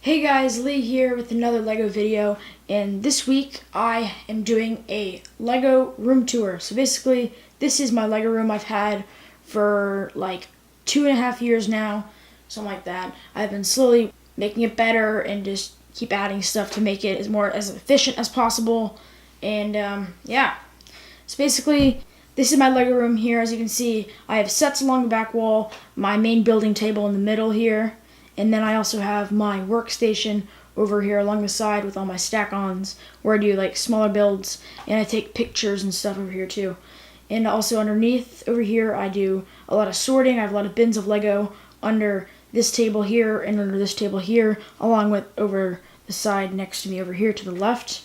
Hey guys, Lee here with another LEGO video, and this week I am doing a LEGO room tour. So basically, this is my LEGO room I've had for like 2.5 years now, something like that. I've been slowly making it better and just keep adding stuff to make it as efficient as possible. And yeah, so basically, this is my LEGO room here. As you can see, I have sets along the back wall, my main building table in the middle here. And then I also have my workstation over here along the side with all my stack-ons where I do like smaller builds and I take pictures and stuff over here too. And also underneath over here I do a lot of sorting. I have a lot of bins of Lego under this table here and under this table here, along with over the side next to me over here to the left.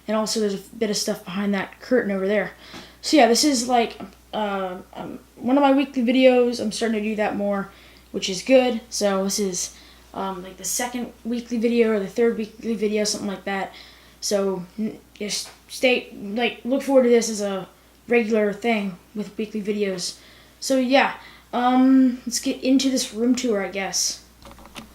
And also there's a bit of stuff behind that curtain over there. So yeah, this is like one of my weekly videos. I'm starting to do that more, which is good. So this is like the second weekly video or the third weekly video, something like that. So just look forward to this as a regular thing with weekly videos. So yeah, let's get into this room tour, I guess.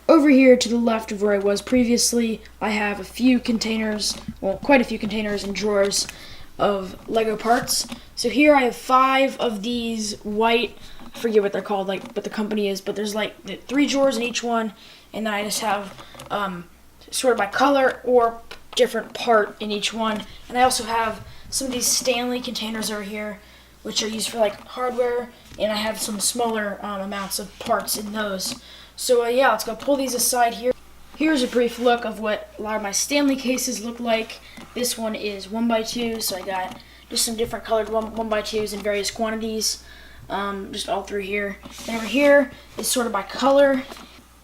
Over here to the left of where I was previously, I have a few containers, well, quite a few containers and drawers of Lego parts. So here I have 5 of these white, I forget what they're called, like what the company is, but there's like 3 drawers in each one, and then I just have sorted by color or different part in each one. And I also have some of these Stanley containers over here, which are used for like hardware, and I have some smaller amounts of parts in those. So yeah, let's go pull these aside here. Here's a brief look of what a lot of my Stanley cases look like. This one is 1x2, so I got just some different colored 1x2s in various quantities, just all through here. And over here is sorted by color,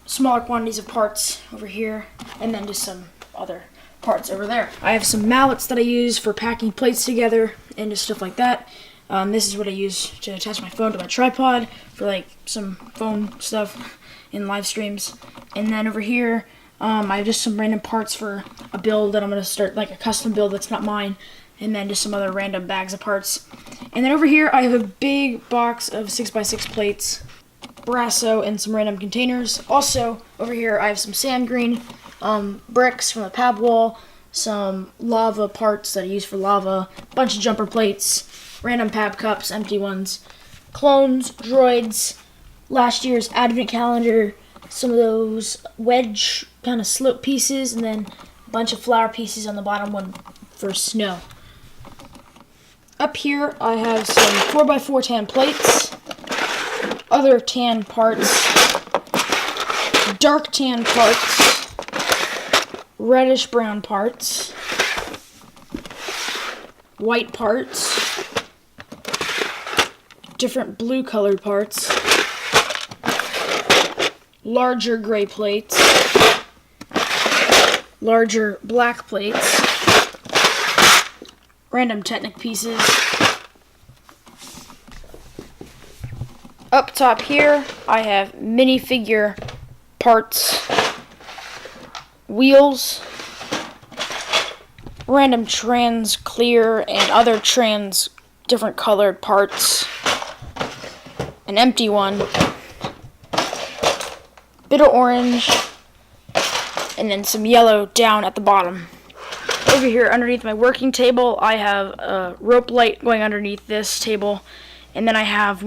smaller quantities of parts over here, and then just some other parts over there. I have some mallets that I use for packing plates together and just stuff like that. This is what I use to attach my phone to my tripod for like some phone stuff in live streams. And then over here, I have just some random parts for a build that I'm going to start, like a custom build that's not mine, and then just some other random bags of parts. And then over here I have a big box of 6x6 plates, Brasso, and some random containers. Also over here I have some sand green bricks from the pab wall, some lava parts that I use for lava, a bunch of jumper plates, random pab cups, empty ones, clones, droids, last year's advent calendar, some of those wedge kind of slope pieces, and then a bunch of flower pieces on the bottom one for snow. Up here I have some 4x4 tan plates, other tan parts, dark tan parts, reddish brown parts, white parts, different blue colored parts, larger gray plates, larger black plates, random Technic pieces. Up top here, I have minifigure parts, wheels, random trans clear and other trans different colored parts, an empty one, bit of orange, and then some yellow down at the bottom. Over here underneath my working table, I have a rope light going underneath this table, and then I have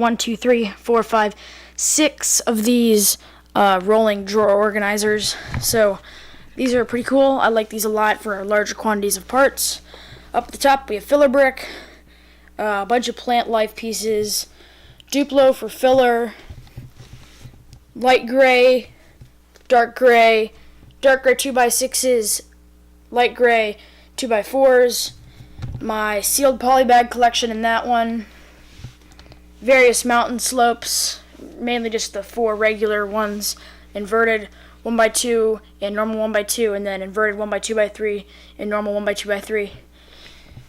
6 of these rolling drawer organizers. So these are pretty cool. I like these a lot for larger quantities of parts. Up the top we have filler brick, a bunch of plant life pieces, Duplo for filler, light gray, dark gray 2x6s, light gray 2x4s, my sealed polybag collection in that one, various mountain slopes, mainly just the 4 regular ones, inverted 1x2 and normal 1x2, and then inverted 1x2x3 and normal 1x2x3.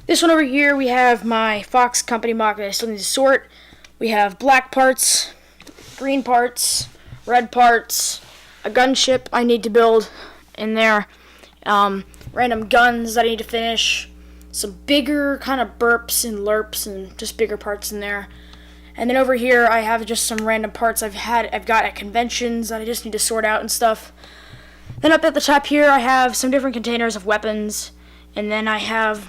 This one over here we have my Fox Company mock that I still need to sort. We have black parts, green parts, red parts, a gunship I need to build in there, random guns that I need to finish, some bigger kind of burps and lerps and just bigger parts in there. And then over here I have just some random parts I've got at conventions that I just need to sort out and stuff. Then up at the top here, I have some different containers of weapons, and then I have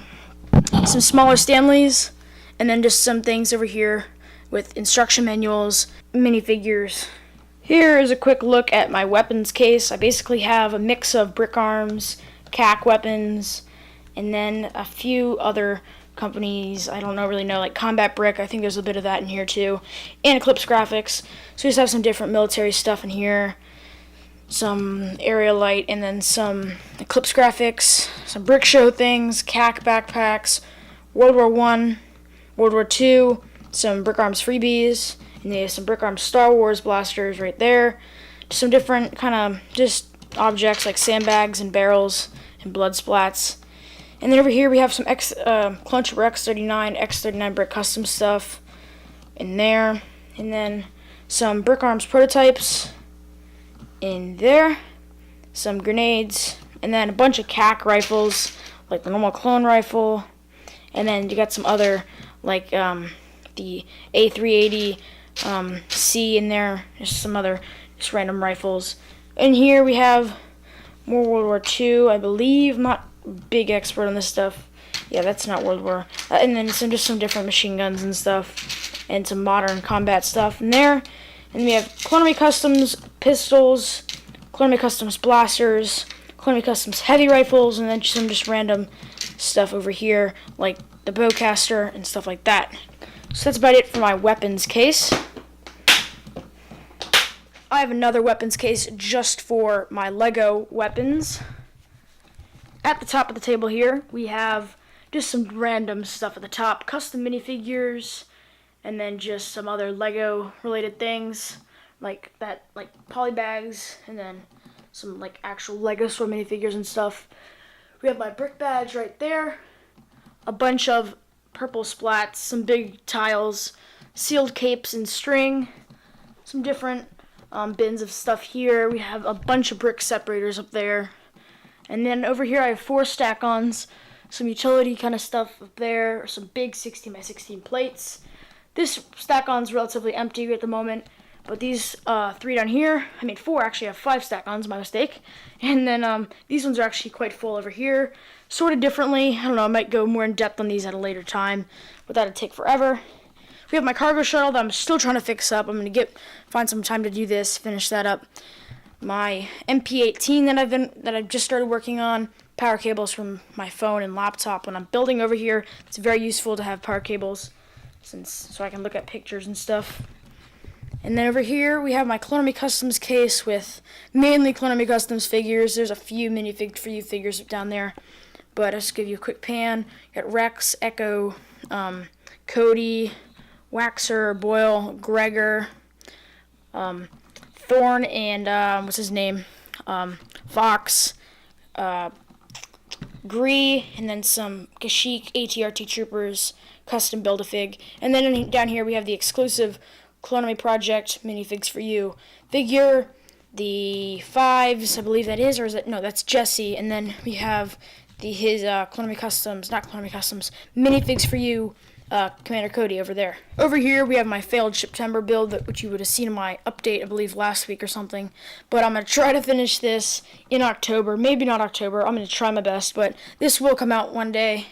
some smaller Stanleys, and then just some things over here with instruction manuals, minifigures. Here is a quick look at my weapons case. I basically have a mix of Brick Arms, CAC weapons, and then a few other companies, I don't really know, like Combat Brick, I think there's a bit of that in here too, and Eclipse Graphics. So we just have some different military stuff in here, some Area Light, and then some Eclipse Graphics, some Brick Show things, CAC backpacks, World War I, World War II, some Brick Arms freebies, and they have some Brick Arms Star Wars blasters right there. Some different kind of just objects like sandbags and barrels and blood splats. And then over here we have some Clone Trooper X39, X39 Brick Custom stuff in there. And then some Brick Arms prototypes in there. Some grenades. And then a bunch of CAC rifles, like the normal clone rifle. And then you got some other, like the A380 C in there. Just some other just random rifles. And here we have more World War II, I believe. I'm not a big expert on this stuff. Yeah, that's not World War. And then just some different machine guns and stuff. And some modern combat stuff in there. And we have Clone Army Customs pistols, Clone Army Customs blasters, Clone Army Customs heavy rifles, and then some just random stuff over here, like the bowcaster and stuff like that. So that's about it for my weapons case. I have another weapons case just for my Lego weapons. At the top of the table here, we have just some random stuff at the top. Custom minifigures, and then just some other Lego related things, like polybags, and then some like actual Lego store minifigures and stuff. We have my brick badge right there, a bunch of purple splats, some big tiles, sealed capes and string, some different bins of stuff here. We have a bunch of brick separators up there. And then over here I have 4 stack-ons, some utility kind of stuff up there, some big 16x16 plates. This stack-on's relatively empty at the moment, but these 3 down here, I made 4 actually, I have 5 stack-ons, my mistake. And then these ones are actually quite full over here, sorted differently. I don't know, I might go more in depth on these at a later time, but that'd take forever. We have my cargo shuttle that I'm still trying to fix up. I'm gonna find some time to do this, finish that up. My MP18 that I've just started working on, power cables from my phone and laptop. When I'm building over here, it's very useful to have power cables, so I can look at pictures and stuff. And then over here we have my Clone Army Customs case with mainly Clone Army Customs figures. There's a few minifig for you figures down there, but I'll just give you a quick pan. You got Rex, Echo, Cody, Waxer, Boyle, Gregor, Thorn, and what's his name? Fox, Gree, and then some Kashyyyk ATRT troopers, custom Build-A-Fig. And then down here we have the exclusive Clone Army Project minifigs for you figure, the 5s, I believe that is, or is it? No, that's Jesse. And then we have his Clone Army Customs, not Clone Army Customs, minifigs for you, Commander Cody over there. Over here we have my failed September build, which you would have seen in my update, I believe, last week or something. But I'm going to try to finish this in October. Maybe not October. I'm going to try my best, but this will come out one day.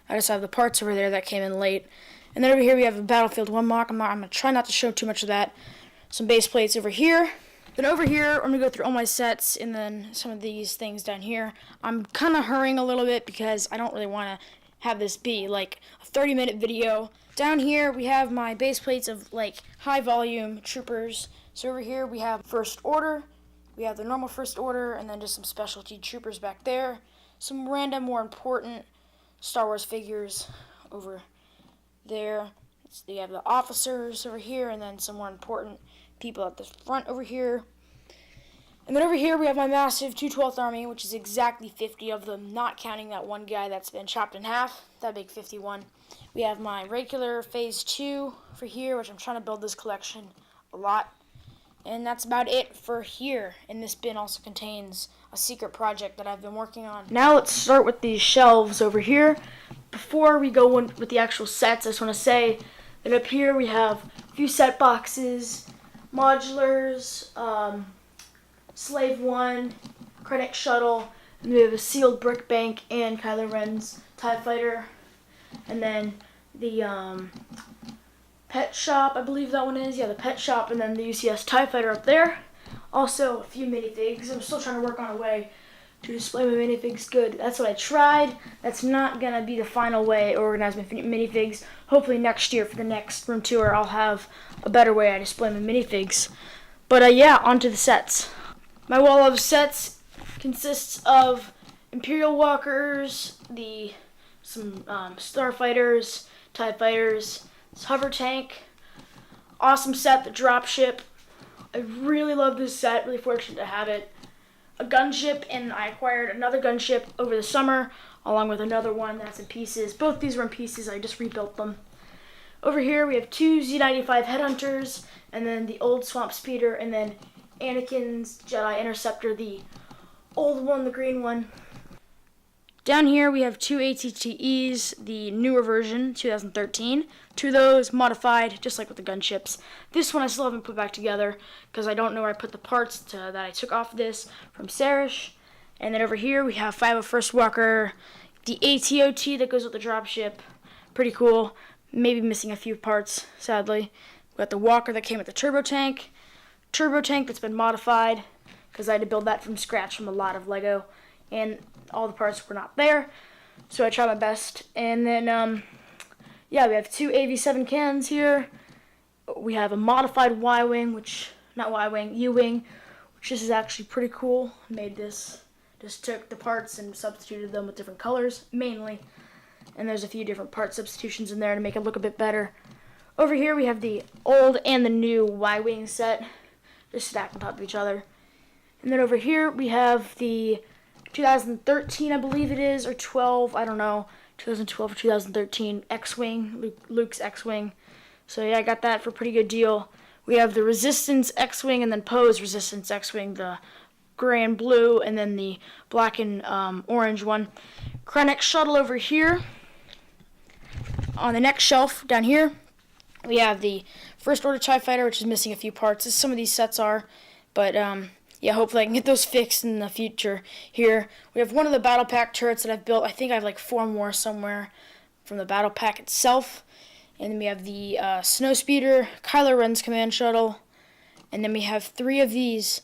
I just have the parts over there that came in late. And then over here we have a Battlefield 1 mock. I'm going to try not to show too much of that. Some base plates over here. Then over here, I'm going to go through all my sets and then some of these things down here. I'm kind of hurrying a little bit because I don't really want to have this be like a 30-minute video. Down here we have my base plates of like high volume troopers. So over here we have First Order, we have the normal First Order, and then just some specialty troopers back there. Some random more important Star Wars figures over there. You have the officers over here, and then some more important people at the front over here. And then over here we have my massive 212th Army, which is exactly 50 of them, not counting that one guy that's been chopped in half, that big 51. We have my regular Phase 2 for here, which I'm trying to build this collection a lot. And that's about it for here. And this bin also contains a secret project that I've been working on. Now let's start with these shelves over here. Before we go in with the actual sets, I just want to say that up here we have a few set boxes, modulars, Slave 1, Krennic shuttle, and we have a sealed brick bank and Kylo Ren's TIE fighter, and then the pet shop, I believe that one is, yeah, the pet shop, and then the UCS TIE fighter up there. Also a few minifigs. I'm still trying to work on a way to display my minifigs good. That's what I tried. That's not gonna be the final way I organize my minifigs. Hopefully next year for the next room tour I'll have a better way I display my minifigs. But yeah, onto the sets. My wall of sets consists of Imperial Walkers, some Starfighters, TIE Fighters, this hover tank, awesome set, the dropship. I really love this set, really fortunate to have it. A gunship, and I acquired another gunship over the summer, along with another one that's in pieces. Both these were in pieces, I just rebuilt them. Over here we have two Z95 Headhunters, and then the old Swamp Speeder, and then Anakin's Jedi Interceptor, the old one, the green one. Down here we have two ATTEs, the newer version, 2013. Two of those modified, just like with the gunships. This one I still haven't put back together because I don't know where I put the parts that I took off this from Sarish. And then over here we have 501st Walker, the ATOT that goes with the dropship. Pretty cool. Maybe missing a few parts, sadly. We got the Walker that came with the turbo tank that's been modified because I had to build that from scratch from a lot of Lego, and all the parts were not there, so I tried my best. And then yeah, we have two AV7 cannons here. We have a modified U-wing, which this is actually pretty cool. Made this, just took the parts and substituted them with different colors mainly, and there's a few different part substitutions in there to make it look a bit better. Over here we have the old and the new Y-wing set, just stacked on top of each other. And then over here we have the 2013, I believe it is, or 12, I don't know, 2012 or 2013 X-Wing, Luke's X-Wing. So yeah, I got that for a pretty good deal. We have the Resistance X-Wing and then Poe's Resistance X-Wing, the gray and blue, and then the black and orange one. Krennic shuttle over here. On the next shelf down here, we have the First Order TIE Fighter, which is missing a few parts, as some of these sets are, but yeah, hopefully I can get those fixed in the future. Here we have one of the Battle Pack turrets that I've built. I think I have like 4 more somewhere from the Battle Pack itself. And then we have the Snowspeeder, Kylo Ren's command shuttle, and then we have 3 of these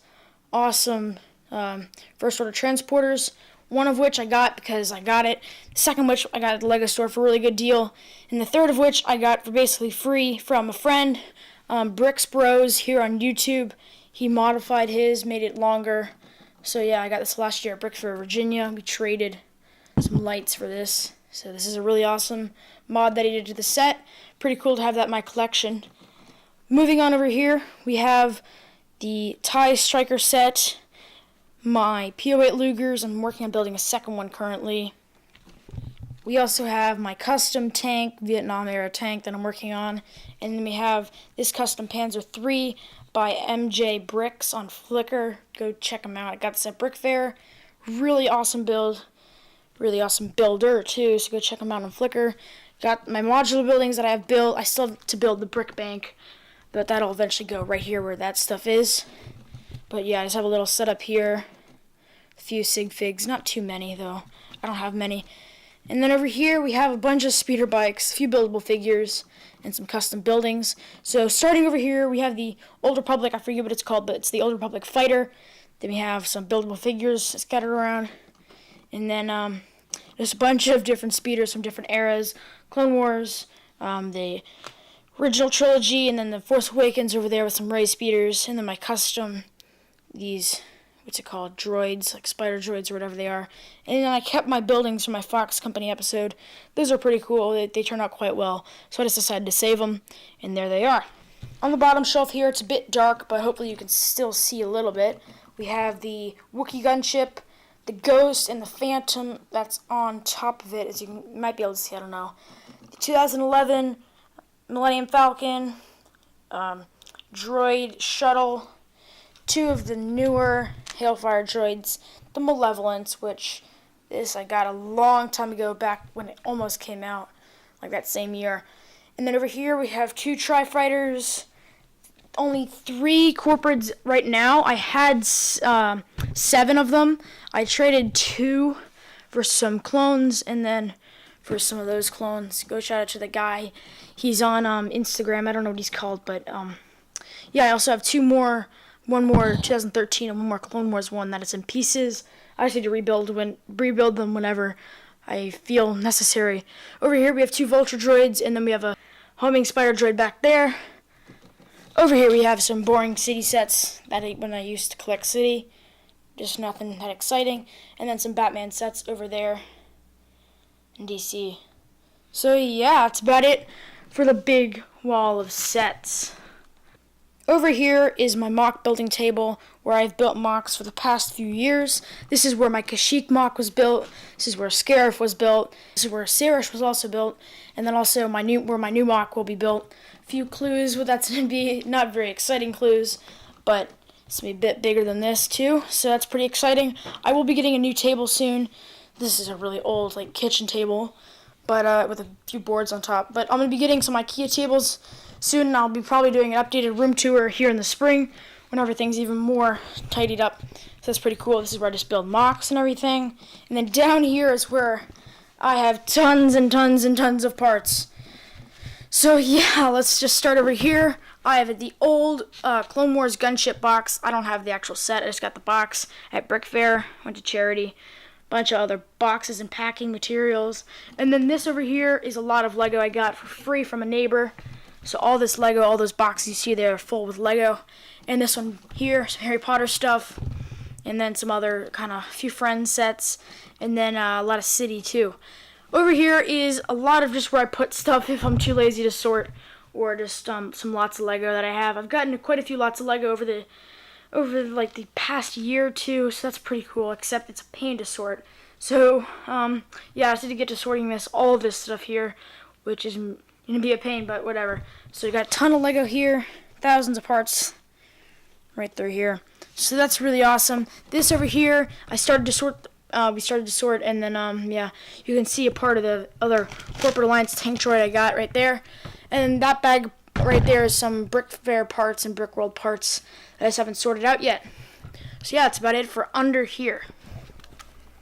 awesome First Order transporters. One of which I got because I got it. The second which I got at the Lego store for a really good deal. And the third of which I got for basically free from a friend, Bricks Bros here on YouTube. He modified his, made it longer. So yeah, I got this last year at Bricksburg, Virginia. We traded some lights for this. So this is a really awesome mod that he did to the set. Pretty cool to have that in my collection. Moving on over here, we have the TIE Striker set, my PO8 Lugers. I'm working on building a second one currently. We also have my custom tank, Vietnam era tank that I'm working on. And then we have this custom Panzer III by MJ Bricks on Flickr. Go check them out. I got this at Brick Fair. Really awesome build. Really awesome builder too, so go check them out on Flickr. Got my modular buildings that I have built. I still have to build the brick bank, but that'll eventually go right here where that stuff is. But yeah, I just have a little setup here. A few sig figs, not too many though. I don't have many. And then over here we have a bunch of speeder bikes, a few buildable figures, and some custom buildings. So starting over here, we have the Old Republic, I forget what it's called, but it's the Old Republic Fighter. Then we have some buildable figures scattered around. And then there's a bunch of different speeders from different eras. Clone Wars, the original trilogy, and then the Force Awakens over there with some Rey speeders. And then my custom, these, what's it called, droids, like spider droids or whatever they are. And then I kept my buildings from my Fox Company episode. Those are pretty cool. They turn out quite well. So I just decided to save them, and there they are. On the bottom shelf here, it's a bit dark, but hopefully you can still see a little bit. We have the Wookiee gunship, the Ghost, and the Phantom that's on top of it, as you might be able to see, I don't know. The 2011 Millennium Falcon, droid shuttle, 2 of the newer Hailfire droids, the Malevolence, which this I got a long time ago, back when it almost came out, like that same year. And then over here we have 2 Tri-Fighters, only 3 corporates right now. I had 7 of them. I traded 2 for some clones, and then for some of those clones. Go shout out to the guy. He's on Instagram. I don't know what he's called, but yeah, I also have 2 more. One more 2013 and one more Clone Wars one that is in pieces. I just need to rebuild them whenever I feel necessary. Over here we have 2 Vulture droids, and then we have a homing spider droid back there. Over here we have some boring city sets that when I used to collect city. Just nothing that exciting. And then some Batman sets over there in DC. So yeah, that's about it for the big wall of sets. Over here is my mock building table where I've built mocks for the past few years. This is where my Kashyyyk mock was built. This is where Scarif was built. This is where Sarish was also built. And then also where my new mock will be built. A few clues, well, that's going to be not very exciting clues, but it's going to be a bit bigger than this too. So that's pretty exciting. I will be getting a new table soon. This is a really old kitchen table, but with a few boards on top. But I'm going to be getting some IKEA tables soon, and I'll be probably doing an updated room tour here in the spring when everything's even more tidied up. So that's pretty cool. This is where I just build mocks and everything. And then down here is where I have tons and tons and tons of parts. So yeah, let's just start over here. I have the old Clone Wars gunship box. I don't have the actual set. I just got the box at Brick Fair. Went to charity. Bunch of other boxes and packing materials. And then this over here is a lot of Lego I got for free from a neighbor. So all this Lego, all those boxes you see there are full with Lego. And this one here, some Harry Potter stuff. And then some other kind of few friends sets. And then a lot of city too. Over here is a lot of just where I put stuff if I'm too lazy to sort. Or just some lots of Lego that I have. I've gotten quite a few lots of Lego over the past year or two. So that's pretty cool, except it's a pain to sort. So yeah, I have to get to sorting all of this stuff here, which is gonna be a pain, but whatever. So we got a ton of Lego here, thousands of parts right through here. So that's really awesome. This over here, I started to sort. We started to sort, and then yeah, you can see a part of the other Corporate Alliance tank droid I got right there. And that bag right there is some Brick Fair parts and Brick World parts that I just haven't sorted out yet. So yeah, that's about it for under here.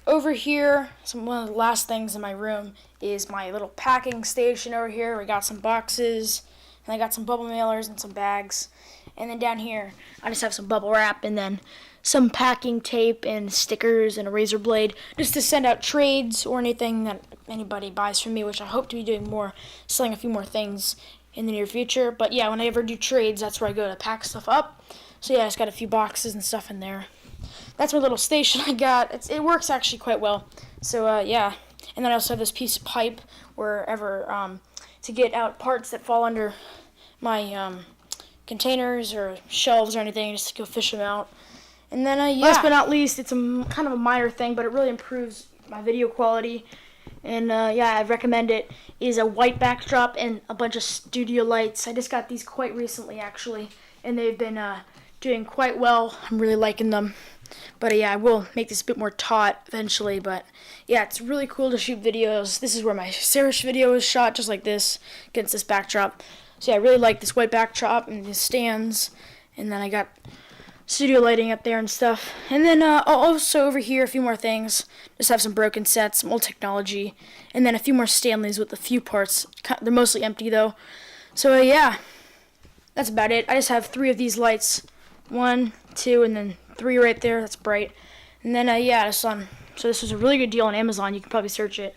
Over here, one of the last things in my room is my little packing station over here. We got some boxes, and I got some bubble mailers and some bags. And then down here, I just have some bubble wrap and then some packing tape and stickers and a razor blade just to send out trades or anything that anybody buys from me, which I hope to be doing more, selling a few more things in the near future. But yeah, when I ever do trades, that's where I go to pack stuff up. So yeah, I just got a few boxes and stuff in there. That's my little station I got. It works actually quite well. So yeah, and then I also have this piece of pipe wherever to get out parts that fall under my containers or shelves or anything, just to go fish them out. And then yeah. Last but not least, it's kind of a minor thing, but it really improves my video quality. And yeah, I recommend it. Is a white backdrop and a bunch of studio lights. I just got these quite recently actually, and they've been doing quite well. I'm really liking them. But yeah, I will make this a bit more taut eventually. But yeah, it's really cool to shoot videos. This is where my Sarish video was shot, just like this, against this backdrop. So yeah, I really like this white backdrop and the stands. And then I got studio lighting up there and stuff. And then also over here, a few more things. Just have some broken sets, some old technology. And then a few more Stanleys with a few parts. They're mostly empty though. So yeah, that's about it. I just have 3 of these lights. 1, 2, and then 3 right there. That's bright. And then yeah, so this was a really good deal on Amazon. You can probably search it.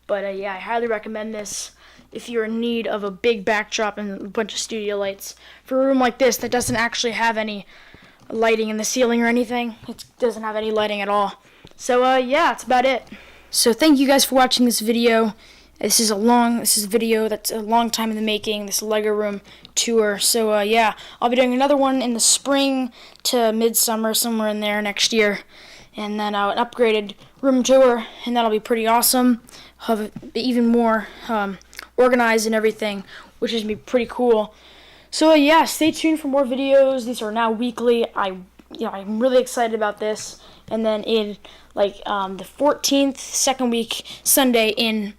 But yeah, I highly recommend this if you're in need of a big backdrop and a bunch of studio lights. For a room like this that doesn't actually have any lighting in the ceiling or anything. It doesn't have any lighting at all. So yeah, that's about it. So thank you guys for watching this video. This is a video that's a long time in the making, this Lego room tour. So yeah, I'll be doing another one in the spring to midsummer, somewhere in there next year. And then an upgraded room tour, and that'll be pretty awesome. Have it be even more organized and everything, which is going to be pretty cool. So yeah, stay tuned for more videos. These are now weekly. I'm really excited about this. And then in the 14th, second week, Sunday in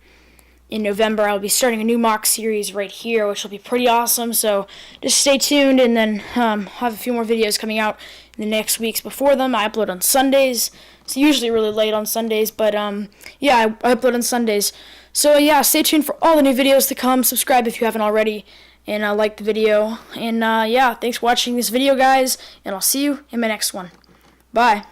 in November, I'll be starting a new mock series right here, which will be pretty awesome. So just stay tuned, and then have a few more videos coming out in the next weeks before them. I upload on Sundays. It's usually really late on Sundays, but yeah, I upload on Sundays. So yeah, stay tuned for all the new videos to come. Subscribe if you haven't already, and like the video. And yeah, thanks for watching this video, guys, and I'll see you in my next one. Bye.